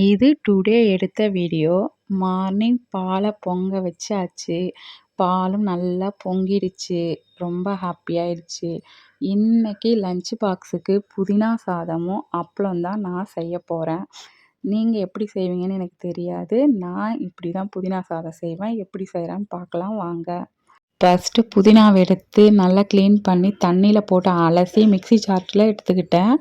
இது டுடே எடுத்த video. Morning பாலை பொங்க வச்சாச்சு. பாலும் நல்லா பொங்கிடுச்சு. ரொம்ப ஹாப்பியாயிடுச்சு. இன்னைக்கு லஞ்ச் பாக்ஸுக்கு புதினா சாதமும் அப்பளம் தான் நான் செய்ய போகிறேன். நீங்கள் எப்படி செய்வீங்கன்னு எனக்கு தெரியாது. நான் இப்படி தான் புதினா சாதம் செய்வேன். எப்படி செய்கிறேன்னு பார்க்கலாம் வாங்க. ஃபஸ்ட்டு புதினாவை எடுத்து நல்லா க்ளீன் பண்ணி தண்ணியில் போட்டு அலசி மிக்ஸி ஜாரில் எடுத்துக்கிட்டேன்.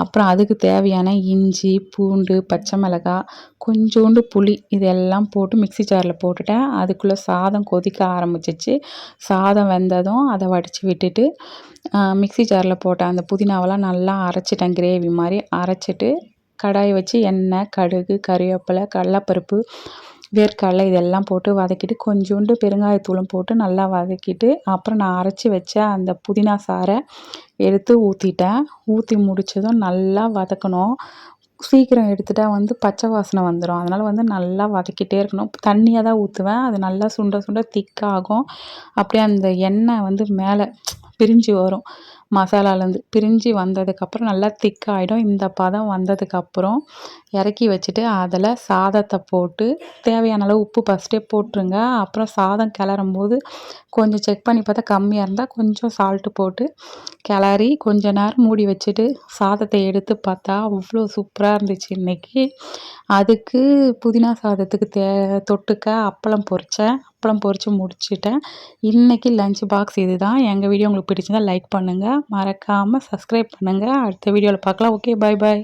அப்புறம் அதுக்கு தேவையான இஞ்சி, பூண்டு, பச்சை மிளகாய், கொஞ்சோண்டு புளி இதெல்லாம் போட்டு மிக்ஸி ஜாரில் போட்டுட்டேன். அதுக்குள்ளே சாதம் கொதிக்க ஆரம்பிச்சிச்சு. சாதம் வெந்ததும் அதை வடித்து விட்டுட்டு மிக்ஸி ஜாரில் போட்டேன். அந்த புதினாவெல்லாம் நல்லா அரைச்சிட்டேன். கிரேவி மாதிரி அரைச்சிட்டு கடாயை வச்சு எண்ணெய், கடுகு, கறிவேப்பிலை, கடலைப்பருப்பு, வேர்க்கடலை இதெல்லாம் போட்டு வதக்கிட்டு கொஞ்சோண்டு பெருங்காயத்தூளும் போட்டு நல்லா வதக்கிட்டு அப்புறம் நான் அரைச்சி வச்ச அந்த புதினா சாறை எடுத்து ஊற்றிட்டேன். ஊற்றி முடித்ததும் நல்லா வதக்கணும். சீக்கிரம் எடுத்துட்டால் பச்சை வாசனை வந்துடும். அதனால் நல்லா வதக்கிட்டே இருக்கணும். தண்ணியாக தான் ஊற்றுவேன். அது நல்லா சுண்ட சுண்ட திக்காகும். அப்படியே அந்த எண்ணெய் மேலே பிரிஞ்சு வரும். மசாலாலேருந்து பிரிஞ்சு வந்ததுக்கப்புறம் நல்லா திக்காகிடும். இந்த பதம் வந்ததுக்கப்புறம் இறக்கி வச்சுட்டு அதில் சாதத்தை போட்டு தேவையான அளவு உப்பு ஃபஸ்ட்டே போட்டுருங்க. அப்புறம் சாதம் கிளறும்போது கொஞ்சம் செக் பண்ணி பார்த்தா கம்மியாக இருந்தால் கொஞ்சம் சால்ட்டு போட்டு கிளறி கொஞ்ச நேரம் மூடி வச்சுட்டு சாதத்தை எடுத்து பார்த்தா அவ்வளோ சூப்பராக இருந்துச்சு இன்றைக்கி. அதுக்கு புதினா சாதத்துக்கு தொட்டுக்க அப்பளம் பொரித்தேன். அப்பளம் பொரித்து முடிச்சிட்டேன். இன்றைக்கி லஞ்ச் பாக்ஸ் இது தான். எங்கள் வீடியோ உங்களுக்கு பிடிச்சிருந்தால் லைக் பண்ணுங்கள். மறக்காமல் சப்ஸ்கிரைப் பண்ணுங்கள். அடுத்த வீடியோவில் பார்க்கலாம். ஓகே, பாய் பாய்.